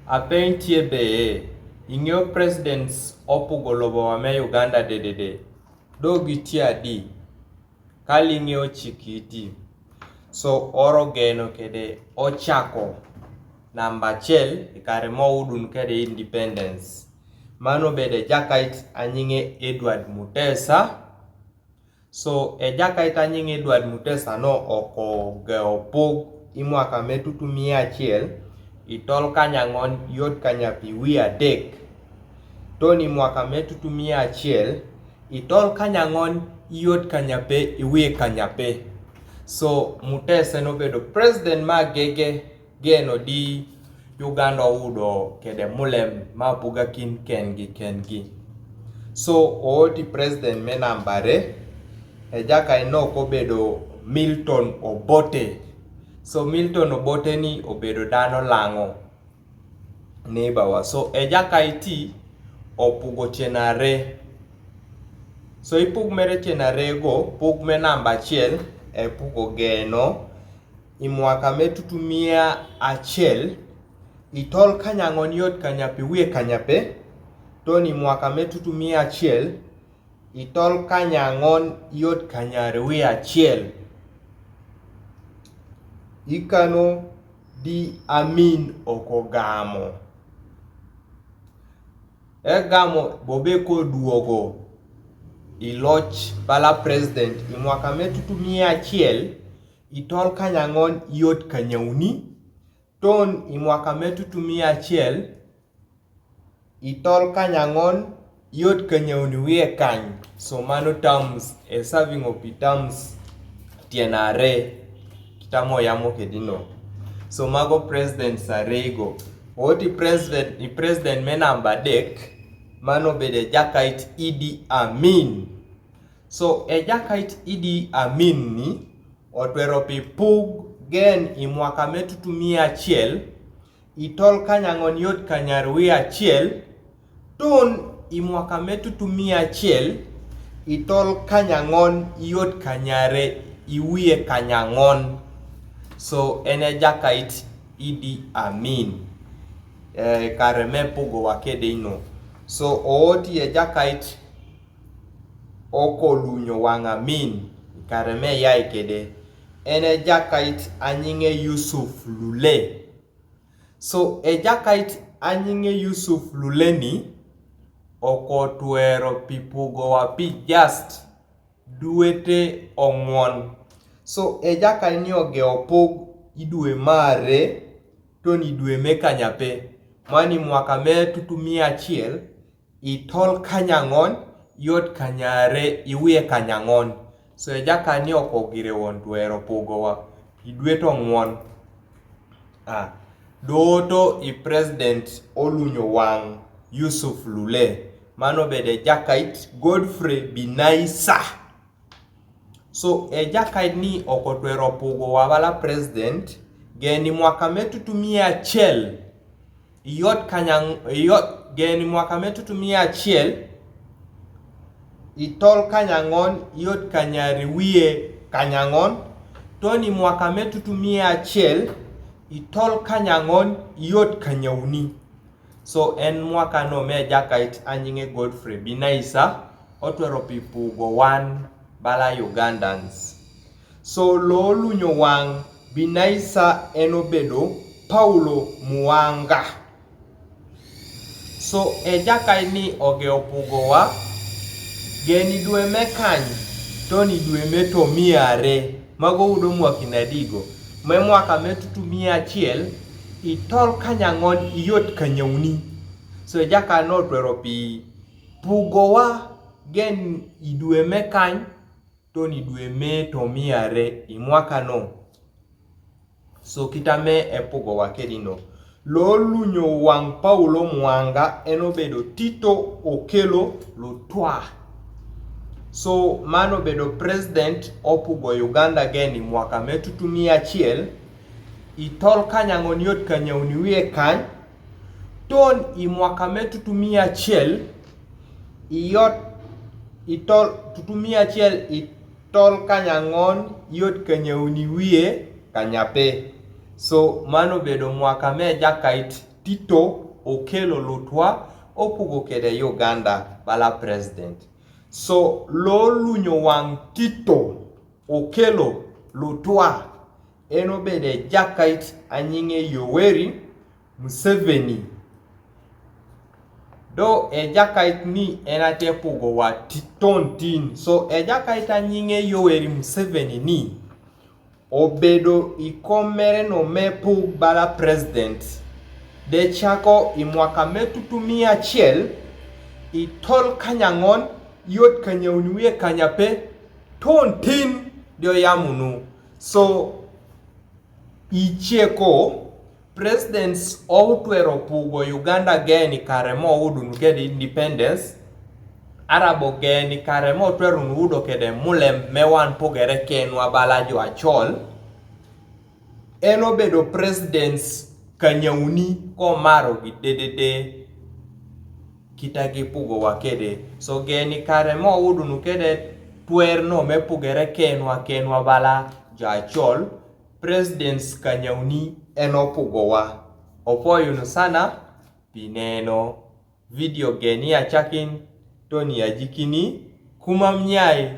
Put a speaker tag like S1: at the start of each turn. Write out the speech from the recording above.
S1: Apentie be ing'eyo presidents opogo lobowa me Uganda dedede dogitie adi kaling'eyo chikiti. So oro geno kede ochako namba achiel kare moudun kede independence. Mano bede jakait anyinge Edward Mutesa. So jakait anyinge Edward Mutesa no okogeo pog imwaka metutu 100 itol kanyang'on yot kanyapi wi adek. Toni mwaka metutu 100 itol kanyang'on yot kanyape iwie kanyape. So Mutesa nobedo president magege geno di Uganda udo kede mulem mabuga kin kengi. So ooti president me nambare jaka inoko obedo Milton Obote. So Milton Obote ni obedo dano lang'o neighborwa. So jaka iti opugo chenare. So ipug mere chenare go pug me namba achiel pugo geno imwaka metutu 100 itol kanyang'on yot kanyapi wie kanyape. Toni mwaka metutu 100 itol kanyang'on yot kanyare wie achiel. Ikano di Amin okogamo. Egamo bobe koduogo iloch bala president imwaka metutu 100 itol kanyang'on yot kanyauni. Ton imwaka metutu 100 itol kanyang'on yot kanyauni wie kany. So mano terms serving of terms tienare kitamo yamo kedino. So mago president sarego. Oti president me namba adek mano bede jakait Idi Amin. So jakait Idi Amin ni otwero pi pug gen imwaka metutu 100 itol kanyang'on yot kanyar wi achiel. Ton imwaka metutu 100 itol kanyang'on yot kanyare iwie kanyang'on. So jakait Idi Amin kare me pugo wakede ino. So ooti jakait okolunyo wang' Amin kare me yai kede jakait anyinge Yusuf Lule. So jakait anyinge Yusuf Lule ni okotwero pipugo wapi just duete ong'won. So jakait ni ogeo pog idue mare toni due me kanyape. Mani mwaka metutu 100 itol kanyang'on yot kanyare iwie kanyang'on. So jaka ni okogire won twero pugowa idue to ng'won. Doto i president olunyo wang' Yusuf Lule. Mano bede jakait Godfrey Binaisa. So jakait ni okotwero pugowa bala president geni mwaka metutu 100 geni mwaka metutu 100 itol kanyang'on yot kanyari wie kanyang'on. Toni mwaka metutu 100 itol kanyang'on yot kanyauni. So mwaka no me jakait anyinge Godfrey Binaisa otwero pipugo wan bala Ugandans. So lo lunyo wang' Binaisa obedo Paulo Muanga. So jakait ni ogeo pugowa geni due me kany toni due me to 200 mago udo mwaki nadigo. Me mwaka metutu 100 itol kanyang'on yot kanyauni. So jaka no twero pi pugowa gen idue me kany toni due me to 200 imwaka no. So kitame pugowa kedino. Lo lunyo wang' Paulo Muanga obedo Tito Okelo Lutwa. So mano bedo president opugo Uganda geni mwaka metutu 100 itol kanyang'on yot kanyauni wie kany. Ton imwaka metutu 100 itol kanyang'on yot kanyauni wie kanyape. So mano bedo mwaka me jakait Tito Okello Lutwa opugo kede Uganda bala president. So lo lunyo wang Tito Okello Lutwa eno bede jakait anyinge Yoweri Museveni. Do jakait ni enate pugo wa titon tin. So jakait anyinge Yoweri Museveni ni obedo ikomere no mepu bala president. De chako imwaka metutumia chiel itol kanyangon yot kanyaunwe kanyape ton tin dio yamunu. So icheko presidents outwero pugo Uganda geni karemo udunu kede independence arabo geni karemo twero nudo kede mulem mewan pogere kenwa balajo achol eno bedo presidents kanyauni ko maro gi dedede kitagi pugo wakede. So geni karemo udunu kede puerno me pugere kenwa bala jachol presidents kanyauni eno pugo wa. Opoyunu sana pineno video geni achakin toni ajikini kuma mnyai